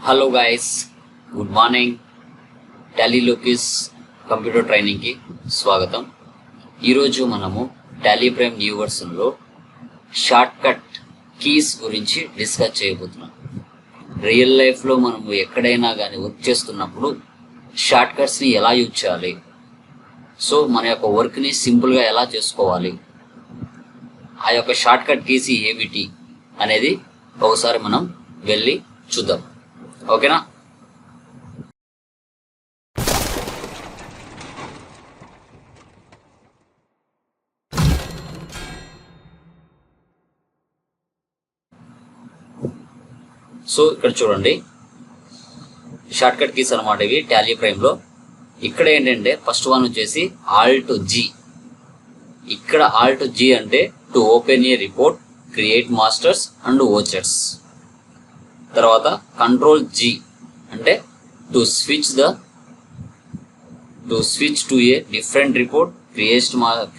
Hello guys, good morning. Tally లోకిస్ computer ట్రైనింగ్కి స్వాగతం. ఈరోజు మనము టాలీ ప్రైమ్ న్యూ వర్షన్లో షార్ట్ కట్ కీస్ గురించి డిస్కస్ చేయబోతున్నాం. రియల్ లైఫ్లో మనము ఎక్కడైనా కానీ వర్క్ చేస్తున్నప్పుడు షార్ట్ కట్స్ని ఎలా యూజ్ చేయాలి, సో మన యొక్క వర్క్ని సింపుల్గా ఎలా చేసుకోవాలి, ఆ యొక్క షార్ట్ కట్ కీస్ ఏమిటి అనేది ఒకసారి మనం వెళ్ళి చూద్దాం. ఓకేనా? సో ఇక్కడ చూడండి, షార్ట్ కట్ కీస్ అనమాట ఇవి టాలీ ప్రైమ్లో. ఇక్కడ ఏంటంటే ఫస్ట్ వన్ వచ్చేసి ఆల్ట్ జీ. ఇక్కడ ఆల్ట్ జీ అంటే to open A report, create masters and vouchers. తర్వాత కంట్రోల్ జీ అంటే to switch to a different report,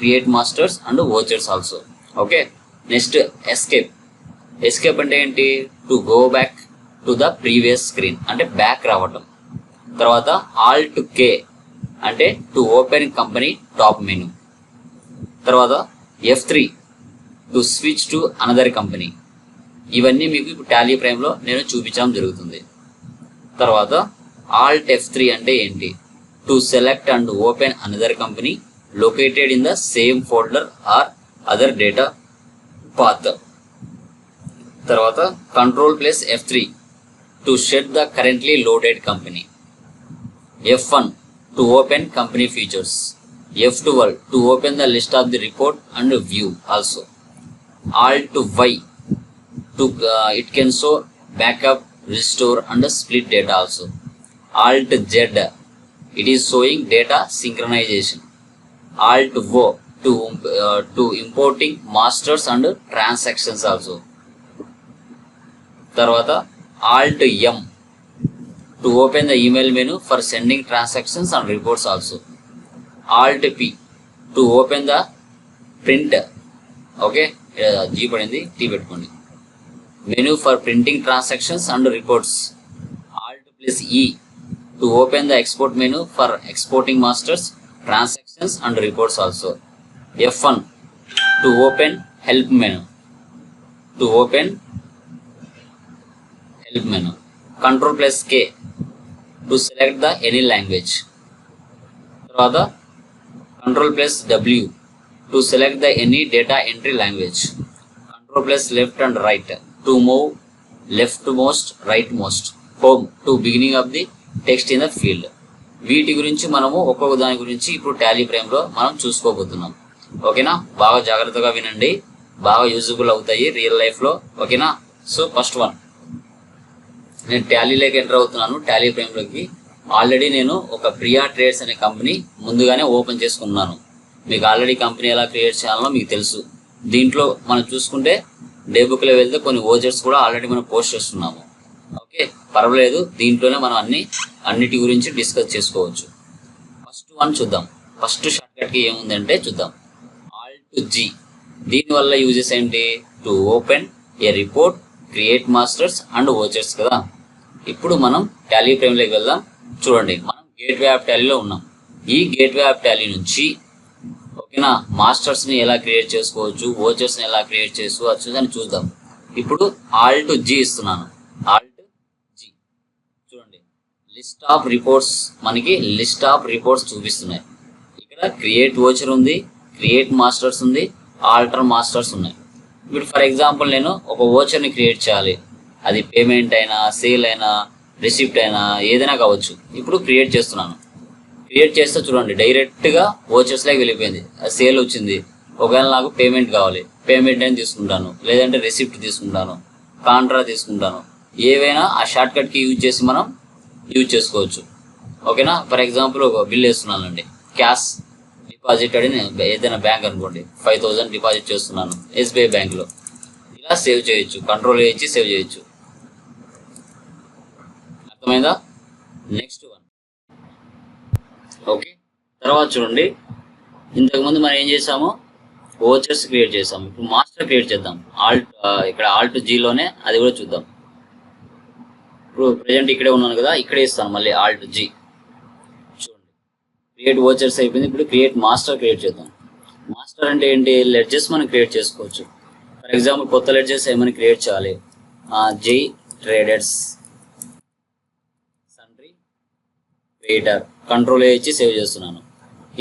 create masters and vouchers also. Okay, next escape అంటే ఏంటి? To go back to the previous screen అంటే back రావటం. తర్వాత Alt కే అంటే to open company top menu. తర్వాత F3 to switch to another company. ఇవన్నీ మీకు ఇప్పుడు టాలీ ప్రైమ్లో నేను చూపించడం జరుగుతుంది. తర్వాత ఆల్ట్ F3 అంటే ఏంటి? To select and open another company located in the same folder or other data path. తర్వాత control plus F3 to shut the currently loaded company. F1 to open company features. F12 to open the list of the report and view also. Alt Y it can show backup, restore and split data also. Alt Z it is showing data synchronization. Alt O to importing masters and transactions also. Tarvata Alt M to open the email menu for sending transactions and reports also. Alt P to open the print. Okay, G padindi, T పెట్టుకోండి. Menu for printing transactions and reports. Alt plus E to open the export menu for exporting masters, transactions and reports also. F1 to open help menu. Control plus K to select the any language. Tarvata Control plus W to select the any data entry language. Control plus left and right to move leftmost, rightmost, home to beginning of the text in the field. వీటి గురించి మనము ఒక్కొక్క దాని గురించి ఇప్పుడు Tally ప్రైమ్లో మనం చూసుకోబోతున్నాం. ఓకేనా? బాగా జాగ్రత్తగా వినండి, బాగా యూజబుల్ అవుతాయి రియల్ లైఫ్లో. ఓకేనా? సో ఫస్ట్ వన్, నేను టాలీలోకి ఎంటర్ అవుతున్నాను. టాలీ ప్రైమ్లోకి ఆల్రెడీ నేను ఒక ప్రియా ట్రేడ్స్ అనే కంపెనీ ముందుగానే ఓపెన్ చేసుకున్నాను. మీకు ఆల్రెడీ కంపెనీ ఎలా క్రియేట్ చేయాలో మీకు తెలుసు. దీంట్లో మనం చూసుకుంటే డే బుక్లో వెళ్తే కొన్ని ఓచర్స్ కూడా ఆల్రెడీ మనం పోస్ట్ చేస్తున్నాము. ఓకే, పర్వాలేదు, దీంట్లోనే మనం అన్నిటి గురించి డిస్కస్ చేసుకోవచ్చు. ఫస్ట్ వన్ చూద్దాం. ఫస్ట్ షార్ట్ కట్కి ఏముందంటే చూద్దాం. ఆల్ట్ జీ, దీనివల్ల యూజెస్ ఏంటి? To open A report, create masters and vouchers కదా. ఇప్పుడు మనం టాలీ ప్రైమ్లోకి వెళ్దాం. చూడండి, మనం గేట్వే ఆఫ్ టాలీలో ఉన్నాం. ఈ గేట్వే ఆఫ్ టాలీ నుంచి ఓకేనా మాస్టర్స్ని ఎలా క్రియేట్ చేసుకోవచ్చు, ఓచర్స్ని ఎలా క్రియేట్ చేసుకోవచ్చు అని చూద్దాం. ఇప్పుడు ఆల్ట్ జీ ఇస్తున్నాను. ఆల్ట్ జీ చూడండి, లిస్ట్ ఆఫ్ రిపోర్ట్స్, మనకి లిస్ట్ ఆఫ్ రిపోర్ట్స్ చూపిస్తున్నాయి. ఇక్కడ క్రియేట్ ఓచర్ ఉంది, క్రియేట్ మాస్టర్స్ ఉంది, ఆల్టర్ మాస్టర్స్ ఉన్నాయి. ఇప్పుడు ఫర్ ఎగ్జాంపుల్ నేను ఒక ఓచర్ని క్రియేట్ చేయాలి. అది పేమెంట్ అయినా, సేల్ అయినా, రిసిప్ట్ అయినా ఏదైనా కావచ్చు. ఇప్పుడు క్రియేట్ చేస్తున్నాను. క్రియేట్ చేస్తే చూడండి, డైరెక్ట్గా ఓచర్స్లోకి వెళ్ళిపోయింది. సేల్ వచ్చింది. ఒకవేళ నాకు పేమెంట్ కావాలి, పేమెంట్ అని తీసుకుంటాను, లేదంటే రిసిప్ట్ తీసుకుంటాను, కాంట్రా తీసుకుంటాను. ఏవైనా ఆ షార్ట్ కట్కి మనం యూజ్ చేసుకోవచ్చు. ఓకేనా? ఫర్ ఎగ్జాంపుల్ ఒక బిల్ వేస్తున్నానండి, క్యాష్ డిపాజిట్ అని ఏదైనా బ్యాంక్ అనుకోండి, 5000 డిపాజిట్ చేస్తున్నాను SBI బ్యాంక్లో. ఇలా సేవ్ చేయొచ్చు, కంట్రోల్ చేయించి సేవ్ చేయొచ్చు. అర్థమైందా? Next one. ఓకే, తర్వాత చూడండి, ఇంతకుముందు మనం ఏం చేసాము? ఓచర్స్ క్రియేట్ చేసాము. ఇప్పుడు మాస్టర్ క్రియేట్ చేద్దాం. ఇక్కడ ఆల్ట్ జీలోనే అది కూడా చూద్దాం. ఇప్పుడు ప్రజెంట్ ఇక్కడే ఉన్నాను కదా, ఇక్కడే ఇస్తాను మళ్ళీ ఆల్ట్ జీ. చూడండి క్రియేట్ వోచర్స్ అయిపోయింది. ఇప్పుడు క్రియేట్ మాస్టర్ క్రియేట్ చేద్దాం. మాస్టర్ అంటే ఏంటి, లెడ్జెస్ మనం క్రియేట్ చేసుకోవచ్చు. ఫర్ ఎగ్జాంపుల్ కొత్త లెడ్జెస్ ఏమైనా క్రియేట్ చేయాలి, జై ట్రేడర్స్ సండ్రీ వెయిటర్ కంట్రోల్ ఇచ్చి సేవ్ చేస్తున్నాను.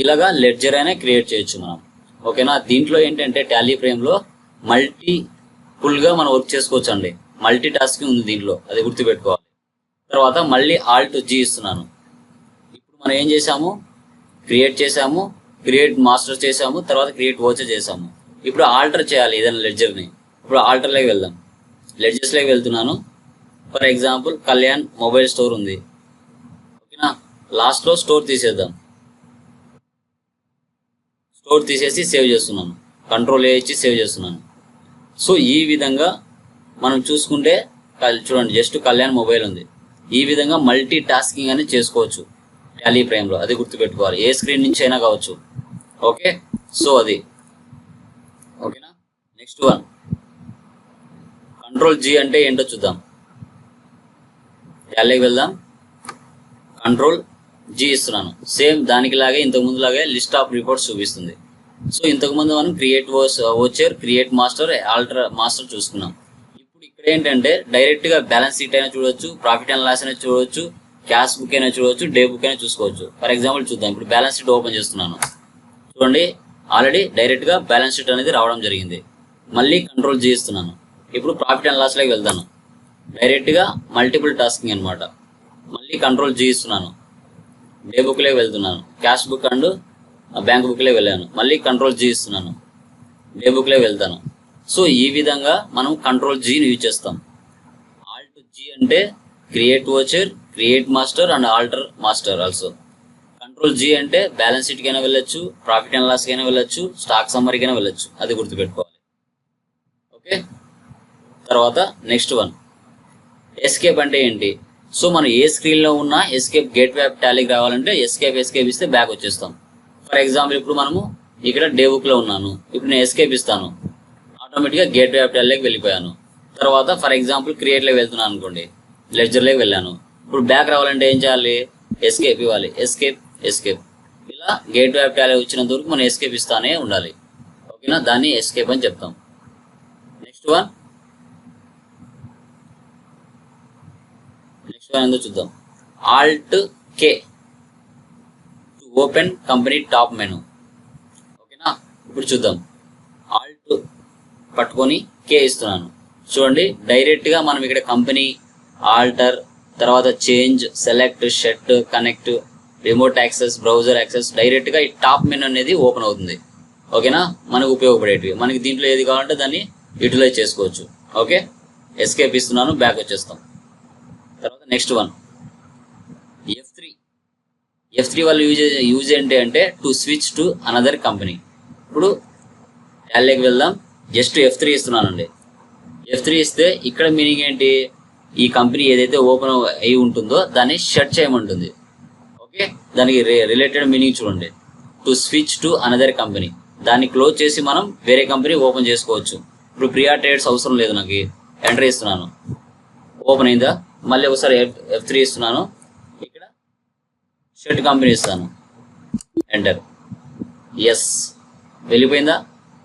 ఇలాగా లెడ్జర్ అయినా క్రియేట్ చేయొచ్చు మనం. ఓకేనా. దీంట్లో ఏంటంటే టాలీ ఫ్రేమ్లో మల్టీపుల్గా మనం వర్క్ చేసుకోవచ్చు అండి. మల్టీ టాస్కింగ్ ఉంది దీంట్లో, అది గుర్తుపెట్టుకోవాలి. తర్వాత మళ్ళీ ఆల్ట్ జీ ఇస్తున్నాను. ఇప్పుడు మనం ఏం చేసాము, క్రియేట్ చేసాము, క్రియేట్ మాస్టర్ చేసాము, తర్వాత క్రియేట్ వోచర్ చేసాము. ఇప్పుడు ఆల్టర్ చేయాలి ఏదైనా లెడ్జర్ని. ఇప్పుడు ఆల్టర్లోకి వెళ్దాం. లెడ్జర్స్లోకి వెళ్తున్నాను. For example Kalyan mobile store ఉంది. ఓకేనా. లాస్ట్లో స్టోర్ తీసేద్దాం. స్టోర్ తీసేసి సేవ్ చేస్తున్నాను. కంట్రోల్ ఇచ్చి సేవ్ చేస్తున్నాను. సో ఈ విధంగా మనం చూసుకుంటే చూడండి, జస్ట్ కళ్యాణ్ మొబైల్ ఉంది. ఈ విధంగా మల్టీ టాస్కింగ్ అనేది చేసుకోవచ్చు టాలీ ఫ్రేమ్లో, అది గుర్తుపెట్టుకోవాలి. ఏ స్క్రీన్ నుంచి అయినా కావచ్చు. ఓకే. సో అది ఓకేనా. నెక్స్ట్ వన్ కంట్రోల్ జీ అంటే ఏంటో చూద్దాం. టాలీకి వెళ్దాం. కంట్రోల్ జీ ఇస్తున్నాను. సేమ్ దానికి లాగే ఇంతకు ముందు లాగే లిస్ట్ ఆఫ్ రిపోర్ట్స్ చూపిస్తుంది. సో ఇంతకు ముందు మనం create voucher, create master, alter master చూసుకున్నాం. ఇప్పుడు ఇక్కడ ఏంటంటే డైరెక్ట్ గా బ్యాలెన్స్ షీట్ అయినా చూడొచ్చు, ప్రాఫిట్ అండ్ లాస్ అయినా చూడొచ్చు, క్యాష్ బుక్ అయినా చూడొచ్చు, డే బుక్ అయినా చూసుకోవచ్చు. ఫర్ ఎగ్జాంపుల్ చూద్దాం. ఇప్పుడు బ్యాలెన్స్ షీట్ ఓపెన్ చేస్తున్నాను. చూడండి ఆల్రెడీ డైరెక్ట్ గా బ్యాలెన్స్ షీట్ అనేది రావడం జరిగింది. మళ్ళీ కంట్రోల్ జీ ఇస్తున్నాను. ఇప్పుడు ప్రాఫిట్ అండ్ లాస్ లోకి వెళ్తాను. డైరెక్ట్ గా మల్టిపుల్ టాస్కింగ్ అనమాట. మళ్ళీ కంట్రోల్ జీ ఇస్తున్నాను. డే బుక్లోకి వెళ్తున్నాను. క్యాష్ బుక్ అండ్ బ్యాంక్ బుక్లోకి వెళ్ళాను. మళ్ళీ కంట్రోల్ జీ ఇస్తున్నాను. డే బుక్లోకి వెళ్తాను. సో ఈ విధంగా మనం కంట్రోల్ జీని యూజ్ చేస్తాం. ఆల్ట్ జీ అంటే create voucher, create master and alter master also. Control G అంటే బ్యాలెన్స్ షీట్కి అయినా వెళ్ళొచ్చు, ప్రాఫిట్ అండ్ లాస్కి అయినా వెళ్ళొచ్చు, స్టాక్ సమ్మరీకి అయినా వెళ్ళొచ్చు, అది గుర్తుపెట్టుకోవాలి. ఓకే. తర్వాత నెక్స్ట్ వన్ ఎస్కేప్ అంటే ఏంటి. సో మనం ఏ స్క్రీన్లో ఉన్నా ఎస్కేప్ గేట్ వ్యాప్ టాలీకి రావాలంటే ఎస్కేప్ ఇస్తే బ్యాక్ వచ్చేస్తాం. ఫర్ ఎగ్జాంపుల్ ఇప్పుడు మనము ఇక్కడ డే బుక్లో ఉన్నాను. ఇప్పుడు నేను ఎస్కేప్ ఇస్తాను, ఆటోమేటిక్గా గేట్ వ్యాప్ టాలీకి వెళ్ళిపోయాను. తర్వాత ఫర్ ఎగ్జాంపుల్ క్రియేట్లోకి వెళ్తున్నాను అనుకోండి, లెడ్జర్లోకి వెళ్ళాను. ఇప్పుడు బ్యాక్ రావాలంటే ఏం చేయాలి, ఎస్కేప్ ఇవ్వాలి. ఎస్కేప్ ఇలా గేట్ వ్యాప్ టాలీ వచ్చినంత వరకు మనం ఎస్కేప్ ఇస్తానే ఉండాలి. ఓకేనా. దాన్ని ఎస్కేప్ అని చెప్తాం. నెక్స్ట్ వన్ ఏందో చూద్దాం. Alt K to open company top menu. ఓకేనా. ఇప్పుడు చూద్దాం. ఆల్ట్ పట్టుకొని కే ఇస్తున్నాను. చూడండి డైరెక్ట్గా మనం ఇక్కడ కంపెనీ, ఆల్టర్, తర్వాత change, select, shut, connect, remote access, browser access, డైరెక్ట్గా ఈ టాప్ మెనూ అనేది ఓపెన్ అవుతుంది. ఓకేనా. మనకు ఉపయోగపడేటివి. మనకి దీంట్లో ఏది కావాలంటే దాన్ని యూటిలైజ్ చేసుకోవచ్చు. ఓకే. ఎస్కేప్ ఇస్తున్నాను, బ్యాక్ వచ్చేస్తాం. తర్వాత నెక్స్ట్ వన్ F3 వాళ్ళు యూజ్ ఏంటి అంటే to switch to another company. ఇప్పుడు టాలీకి వెళ్దాం. Just F3 ఇస్తున్నానండి. F3 ఇస్తే ఇక్కడ మీనింగ్ ఏంటి, ఈ కంపెనీ ఏదైతే ఓపెన్ అయి ఉంటుందో దాన్ని షట్ చేయమంటుంది. ఓకే. దానికి రిలేటెడ్ మీనింగ్ చూడండి, to switch to another company. దాన్ని క్లోజ్ చేసి మనం వేరే కంపెనీ ఓపెన్ చేసుకోవచ్చు. ఇప్పుడు ప్రియా ట్రేడ్స్ అవసరం లేదు, నాకు ఎంటర్ ఇస్తున్నాను, ఓపెన్ అయిందా. మళ్ళీ ఒకసారి F3 ఇస్తున్నాను, ఇక్కడ షర్ట్ కంపెనీ ఇస్తాను, ఎంటర్. ఎస్ వెళ్ళిపోయిందా.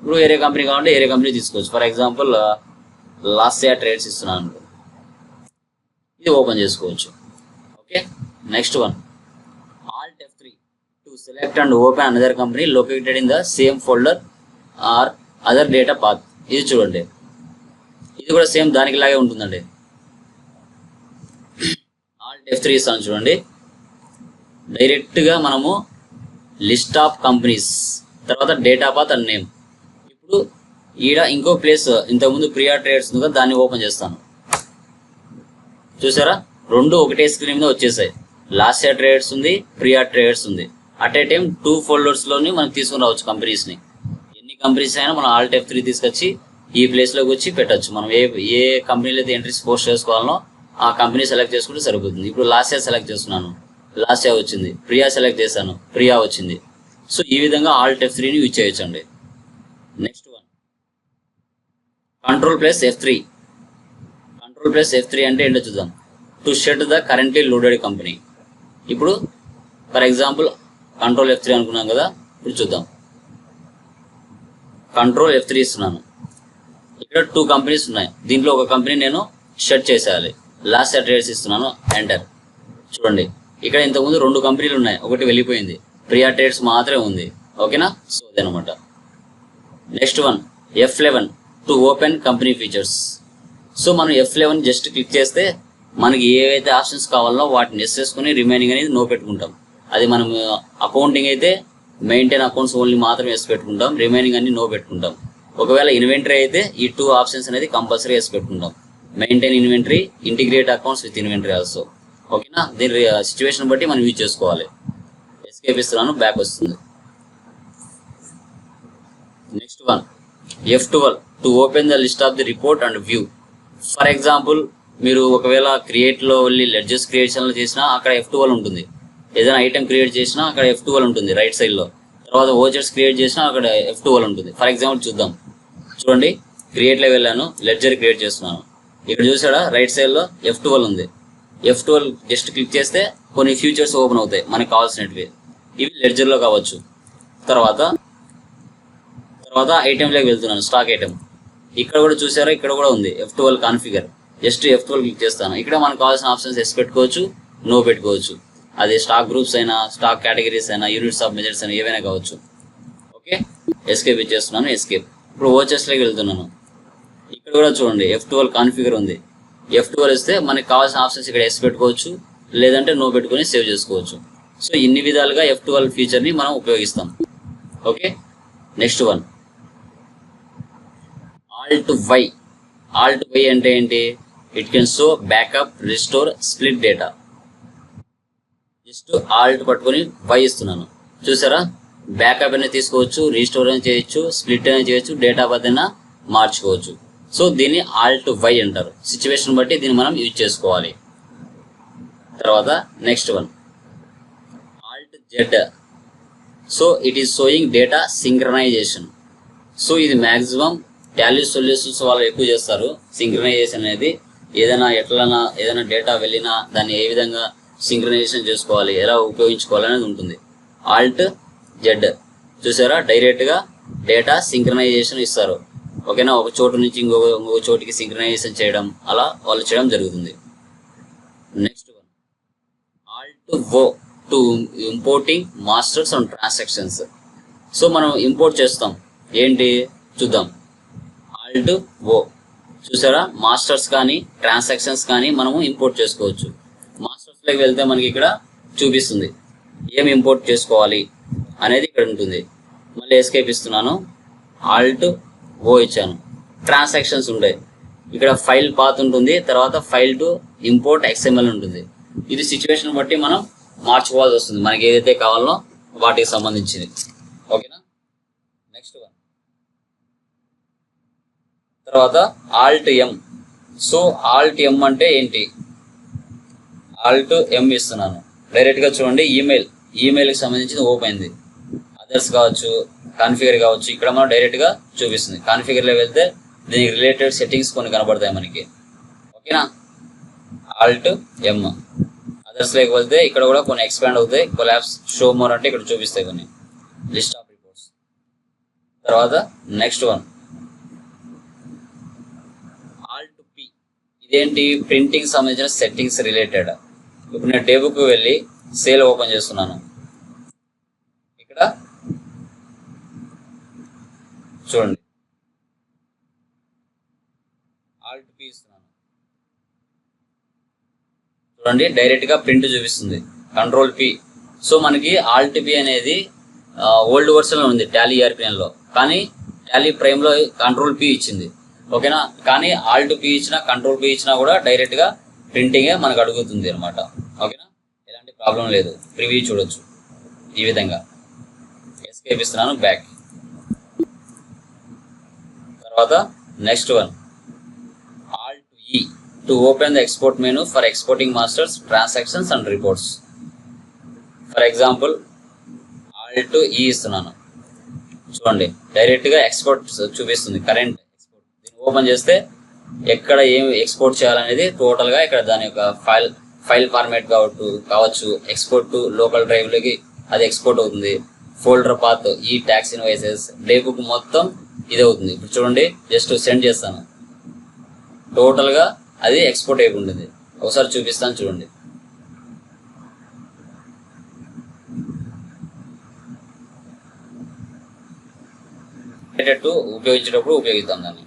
ఇప్పుడు వేరే కంపెనీ కావాలంటే వేరే కంపెనీ తీసుకోవచ్చు. ఫర్ ఎగ్జాంపుల్ లాస్యా ట్రేడ్స్ ఇస్తున్నాను, ఇది ఓపెన్ చేసుకోవచ్చు. Okay. Next one alt F3 to select and open another company located in the same folder or other data path. ఇది చూడండి, ఇది కూడా సేమ్ దానికి లాగే ఉంటుందండి. ఆల్ట్ F3 ఇస్తాను చూడండి, డైరెక్ట్గా మనము లిస్ట్ ఆఫ్ కంపెనీస్, తర్వాత డేటా పాత్ అండ్ నేమ్. ఇప్పుడు ఈడ ఇంకో ప్లేస్ ఇంతకుముందు ప్రియా ట్రేడ్స్ ఉంది కదా, దాన్ని ఓపెన్ చేస్తాను. చూసారా, రెండు ఒకటే స్క్రీన్ మీద వచ్చేసాయి. లాస్యా ట్రేడ్స్ ఉంది, ప్రియా ట్రేడ్స్ ఉంది. అట్ ఏ టైం 2 ఫోల్డర్స్లోని మనం తీసుకుని రావచ్చు కంపెనీస్ని. ఎన్ని కంపెనీస్ అయినా మనం ఆల్ట్ F3 తీసుకొచ్చి ఈ ప్లేస్లోకి వచ్చి పెట్టచ్చు. మనం ఏ కంపెనీలో అయితే ఎంట్రీస్ పోస్ట్ చేసుకోవాలనో ఆ కంపెనీ సెలెక్ట్ చేసుకుంటే సరిపోతుంది. ఇప్పుడు లాస్యా సెలెక్ట్ చేస్తున్నాను, లాస్యా వచ్చింది. ప్రియా సెలెక్ట్ చేశాను, ప్రియా వచ్చింది. సో ఈ విధంగా ఆల్ట్ F3ని యూజ్ చేయొచ్చండి. Next one control plus F3 అంటే ఏంటో చూద్దాం. To shut the currently loaded company. ఇప్పుడు ఫర్ ఎగ్జాంపుల్ కంట్రోల్ F3 అనుకున్నాం కదా, ఇప్పుడు చూద్దాం. కంట్రోల్ F3 ఇస్తున్నాను. ఇక్కడ 2 కంపెనీస్ ఉన్నాయి. దీంట్లో ఒక కంపెనీ నేను షట్ చేసేయాలి. లాస్ట్ సెట్ రేట్స్ ఇస్తున్నాను, ఎంటర్. చూడండి ఇక్కడ ఇంతకుముందు 2 కంపెనీలు ఉన్నాయి, ఒకటి వెళ్ళిపోయింది, ప్రియా ట్రేడ్స్ మాత్రమే ఉంది. ఓకేనా, సో అదనమాట. Next one F11 to open company features. So మనం F11 జస్ట్ క్లిక్ చేస్తే మనకి ఏవైతే ఆప్షన్స్ కావాలో వాటిని ఎస్ చేసుకుని రిమైనింగ్ అనేది నో పెట్టుకుంటాం. అది మనం అకౌంటింగ్ అయితే మెయింటైన్ అకౌంట్స్ ఓన్లీ మాత్రమే ఎస్ పెట్టుకుంటాం, రిమైనింగ్ అన్ని నో పెట్టుకుంటాం. ఒకవేళ ఇన్వెంటరీ అయితే ఈ 2 ఆప్షన్స్ అనేది కంపల్సరీ ఎస్ పెట్టుకుంటాం. Maintain inventory, integrate accounts with inventory also. ఓకేనా, దీని సిచ్యువేషన్ బట్టి మనం యూజ్ చేసుకోవాలి. ఎస్కేప్ ఇస్తున్నాను, బ్యాక్ వస్తుంది. Next one F12 to open the list of the report and view. For example మీరు ఒకవేళ క్రియేట్లో వెళ్ళి లెడ్జెస్ క్రియేషన్లో చేసినా అక్కడ F12 ఉంటుంది. ఏదైనా ఐటమ్ క్రియేట్ చేసినా అక్కడ F12 ఉంటుంది రైట్ సైడ్లో. తర్వాత ఓచర్స్ క్రియేట్ చేసినా అక్కడ F12 ఉంటుంది. ఫర్ ఎగ్జాంపుల్ చూద్దాం. చూడండి, క్రియేట్లో వెళ్ళాను, లెడ్జర్ క్రియేట్ చేస్తున్నాను. ఇక్కడ చూసాడా రైట్ సైడ్లో F12 ఉంది. F12 జస్ట్ క్లిక్ చేస్తే కొన్ని ఫ్యూచర్స్ ఓపెన్ అవుతాయి మనకు కావాల్సినవి. ఇవి లెడ్జర్లో కావచ్చు. తర్వాత ఐటెంలోకి వెళ్తున్నాను, స్టాక్ ఐటమ్. ఇక్కడ కూడా చూసారా, ఇక్కడ కూడా ఉంది F12 configure. Just F12 click చేస్తాను. ఇక్కడ మనకు కావాల్సిన ఆప్షన్స్ ఎస్ పెట్టుకోవచ్చు, నో పెట్టుకోవచ్చు. అది స్టాక్ గ్రూప్స్ అయినా, స్టాక్ కేటగిరీస్ అయినా, యూనిట్స్ ఆఫ్ మెజర్స్ అయినా ఏవైనా కావచ్చు. ఓకే, ఎస్కేప్ ఇచ్చేస్తున్నాను, ఎస్కేప్. ఇప్పుడు ఓచర్స్లోకి వెళ్తున్నాను. ఇక్కడ కూడా చూడండి F12 కాన్ఫిగర్ ఉంది. F12 ఇస్తే మనకి కావాల్సిన ఆప్షన్స్ ఇక్కడ ఎస్ పెట్టుకోవచ్చు, లేదంటే నో పెట్టుకొని సేవ్ చేసుకోవచ్చు. సో ఇన్ని విధాలుగా F12 ఫీచర్ని మనం ఉపయోగిస్తాం. Okay, next one Alt Y. Alt Y అంటే ఏంటి? It can show backup, restore, split data. Just Alt పట్టుకొని Y ఇస్తున్నాను. చూసారా, బ్యాకప్ అయినా తీసుకోవచ్చు, రీస్టోర్ అయినా చేయొచ్చు, స్ప్లిట్ అయినా చేయొచ్చు, డేటా బద్దైనా మార్చుకోవచ్చు. సో దీన్ని Alt Y అంటారు. సిచ్యువేషన్ బట్టి దీన్ని మనం యూజ్ చేసుకోవాలి. తర్వాత next one Alt Z. So it is showing data synchronisation. So ఇది మ్యాక్సిమం టాలీ సొల్యూషన్స్ వాళ్ళు ఎక్కువ చేస్తారు. సింక్రనైజేషన్ అనేది ఏదైనా డేటా వెళ్ళినా దాన్ని ఏ విధంగా సింక్రనైజేషన్ చేసుకోవాలి, ఎలా ఉపయోగించుకోవాలి అనేది ఉంటుంది. Alt Z చూసారా, డైరెక్ట్గా డేటా సింక్రనైజేషన్ ఇస్తారు. ఓకేనా, ఒక చోటు నుంచి ఇంకొక చోటికి సింక్రనైజేషన్ చేయడం, అలా వాళ్ళు చేయడం జరుగుతుంది. Next one Alt O to importing masters and transactions. So మనం ఇంపోర్ట్ చేస్తాం, ఏంటి చూద్దాం. Alt O చూసారా, మాస్టర్స్ కానీ ట్రాన్సాక్షన్స్ కానీ మనము ఇంపోర్ట్ చేసుకోవచ్చు. మాస్టర్స్లోకి వెళ్తే మనకి ఇక్కడ చూపిస్తుంది ఏం ఇంపోర్ట్ చేసుకోవాలి అనేది ఇక్కడ ఉంటుంది. మళ్ళీ ఎస్కేప్ ఇస్తున్నాను, Alt O ఇచ్చాను. ట్రాన్సాక్షన్స్ ఉంటాయి, ఇక్కడ ఫైల్ పాత్ ఉంటుంది, తర్వాత ఫైల్ టు ఇంపోర్ట్ XML ఉంటుంది. ఇది సిచ్యువేషన్ బట్టి మనం మార్చుకోవాల్సి వస్తుంది, మనకి ఏదైతే కావాలో వాటికి సంబంధించింది. ఓకేనా, నెక్స్ట్ వన్ తర్వాత Alt M. So Alt M అంటే ఏంటి? Alt M ఇస్తున్నాను. డైరెక్ట్గా చూడండి, ఈమెయిల్కి సంబంధించింది ఓపెన్ అయింది. అదర్స్ కావచ్చు, కాన్ఫిగర్ కావచ్చు, ఇక్కడ మనం డైరెక్ట్గా చూపిస్తుంది. కాన్ఫిగర్లో వెళ్తే దీనికి రిలేటెడ్ సెట్టింగ్స్ కొన్ని కనబడతాయి మనకి. ఓకేనా, Alt M. అదర్స్లోకి వెళ్తే ఇక్కడ కూడా కొన్ని ఎక్స్పాండ్ అవుతాయి. కొలాప్స్, షో మోర్ అంటే ఇక్కడ చూపిస్తాయి కొన్ని లిస్ట్ ఆఫ్ రిపోర్ట్స్. తర్వాత నెక్స్ట్ వన్ Alt P. ఇదేంటి? ప్రింటింగ్ సంబంధించిన సెట్టింగ్స్ రిలేటెడ్. ఇప్పుడు నేను టేబుల్కి వెళ్ళి సేల్ ఓపెన్ చేస్తున్నాను. ఇక్కడ చూడండి, Alt P ఇస్తున్నాను. చూడండి, డైరెక్ట్గా ప్రింట్ చూపిస్తుంది, Control P. సో మనకి Alt P అనేది ఓల్డ్ వర్షన్లో ఉంది టాలీ ERP9లో, కానీ టాలీ ప్రైమ్లో Control P ఇచ్చింది. ఓకేనా, కానీ Alt P ఇచ్చినా Control P ఇచ్చినా కూడా డైరెక్ట్గా ప్రింటింగే మనకు అడుగుతుంది అనమాట. ఓకేనా, ఎలాంటి ప్రాబ్లం లేదు. ప్రివ్యూ చూడొచ్చు ఈ విధంగా. ఎస్కేప్ ఇస్తున్నాను, బ్యాక్. తర్వాత next one Alt E to open the export menu for exporting masters, transactions and reports. For example Alt E ఇస్తున్నాను. చూడండి, డైరెక్ట్గా ఎక్స్పోర్ట్ చూపిస్తుంది, కరెంట్ ఎక్స్పోర్ట్. దీన్ని ఓపెన్ చేస్తే ఎక్కడ ఏం ఎక్స్పోర్ట్ చేయాలనేది టోటల్గా ఇక్కడ దాని యొక్క ఫైల్ ఫార్మాట్ కావచ్చు, ఎక్స్పోర్ట్ టు లోకల్ డ్రైవ్లోకి అది ఎక్స్పోర్ట్ అవుతుంది. ఫోల్డర్ పాత్, ఈ ట్యాక్స్ ఇన్వాయిసెస్, డే బుక్ మొత్తం ఇది అవుతుంది. ఇప్పుడు చూడండి, జస్ట్ సెండ్ చేస్తాను, టోటల్గా అది ఎక్స్పోర్ట్ అయిపోతుంది. ఒకసారి చూపిస్తాను చూడండి. ఉపయోగించేటప్పుడు ఉపయోగిస్తాం దాన్ని.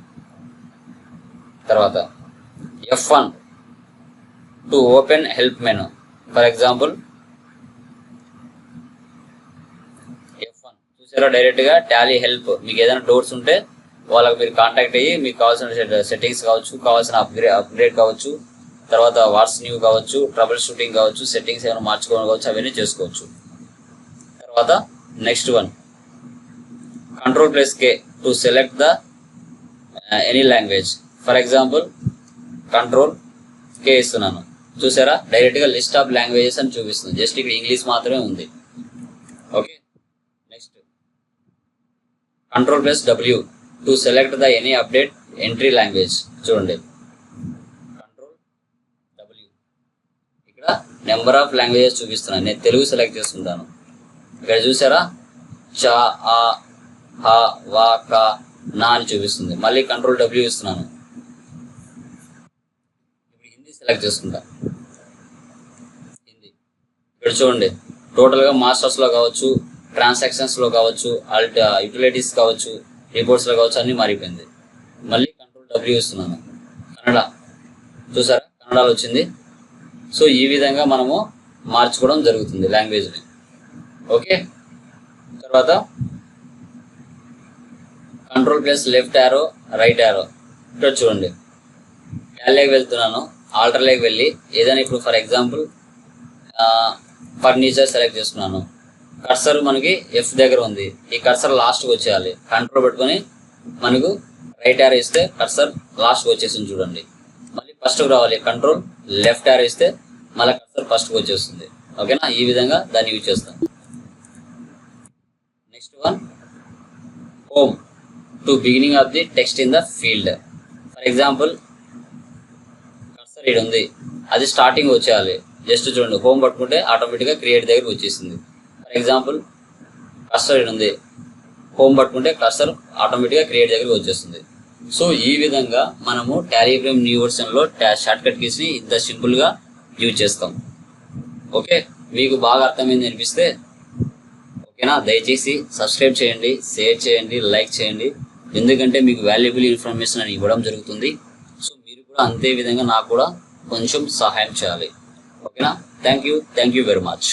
తర్వాత F1 to open help menu. For example F1 చూసారా, డైరెక్ట్గా టాలీ హెల్ప్. మీకు ఏదైనా డౌట్స్ ఉంటే వాళ్ళకి మీరు కాంటాక్ట్ అయ్యి మీకు కావాల్సిన సెట్టింగ్స్ కావచ్చు, కావాల్సిన అప్గ్రేడ్ కావచ్చు, తర్వాత వాట్స్ న్యూ కావచ్చు, ట్రబుల్ షూటింగ్ కావచ్చు, సెట్టింగ్స్ ఏమైనా మార్చుకోవడం కావచ్చు, అవన్నీ చేసుకోవచ్చు. తర్వాత next one Ctrl+K to select the any language. For example Ctrl+K ఇస్తున్నాను, చూసారా డైరెక్ట్గా లిస్ట్ ఆఫ్ లాంగ్వేజెస్ అని చూపిస్తుంది. జస్ట్ ఇక్కడ ఇంగ్లీష్ మాత్రమే ఉంది. Okay, next Ctrl+W to select the any update entry language. చూడండి, Ctrl+W, ఇక్కడ నెంబర్ ఆఫ్ లాంగ్వేజెస్ చూపిస్తున్నాను. నేను తెలుగు సెలెక్ట్ చేసుకుంటాను. ఇక్కడ చూసారా, చ, ఆ, హ, వా, క, నా అని చూపిస్తుంది. మళ్ళీ Ctrl+W ఇస్తున్నాను. ఇప్పుడు హిందీ సెలెక్ట్ చేసుకుంటా, హిందీ. ఇక్కడ చూడండి, టోటల్గా మాస్టర్స్లో కావచ్చు, ట్రాన్సాక్షన్స్లో కావచ్చు, యూటిలిటీస్ కావచ్చు, రిపోర్ట్స్లో కావచ్చు, అన్నీ మారిపోయింది. మళ్ళీ Ctrl+W ఇస్తున్నాను. కన్నడ చూసారా, కన్నడలో వచ్చింది. సో ఈ విధంగా మనము మార్చుకోవడం జరుగుతుంది లాంగ్వేజ్ని. ఓకే, తర్వాత Ctrl+లెఫ్ట్ యారో, రైట్ యారో. ఇక్కడ చూడండి, టాలీలోకి వెళ్తున్నాను, ఆల్టర్లోకి వెళ్ళి ఏదైనా ఇప్పుడు ఫర్ ఎగ్జాంపుల్ ఫర్నిచర్ సెలెక్ట్ చేసుకున్నాను. కర్సర్ మనకి ఎఫ్ దగ్గర ఉంది, ఈ కర్సర్ లాస్ట్కి వచ్చేయాలి. కంట్రోల్ పెట్టుకొని మనకు రైట్ యారో ఇస్తే కర్సర్ లాస్ట్కి వచ్చేసింది చూడండి. మళ్ళీ ఫస్ట్కి రావాలి, Ctrl+లెఫ్ట్ యారో ఇస్తే మళ్ళీ కర్సర్ ఫస్ట్కి వచ్చేస్తుంది. ఓకేనా, ఈ విధంగా దాన్ని యూజ్ చేస్తాం. Next one home to beginning of the text in the field. For example cursor ఇక్కడ ఉంది, అది స్టార్టింగ్ వచ్చేయాలి. జస్ట్ చూడండి, హోమ్ పట్టుకుంటే ఆటోమేటిక్గా క్రియేట్ దగ్గరికి వచ్చేసింది. ఫర్ ఎగ్జాంపుల్ కర్సర్ ఇక్కడ ఉంది, హోమ్ పట్టుకుంటే కర్సర్ ఆటోమేటిక్గా క్రియేట్ దగ్గరికి వచ్చేస్తుంది. సో ఈ విధంగా మనము టాలీ ప్రైమ్ న్యూ వర్షన్లో షార్ట్ కట్ కీస్ని ఇంత సింపుల్గా యూజ్ చేస్తాం. ఓకే, మీకు బాగా అర్థమైంది అనిపిస్తే ఓకేనా, దయచేసి సబ్స్క్రైబ్ చేయండి, షేర్ చేయండి, లైక్ చేయండి. ఎందుకంటే మీకు వాల్యుబుల్ ఇన్ఫర్మేషన్ అని ఇవ్వడం జరుగుతుంది. సో మీరు కూడా అంతే విధంగా నాకు కూడా కొంచెం సహాయం చేయాలి. ఓకేనా, థ్యాంక్ యూ వెరీ మచ్.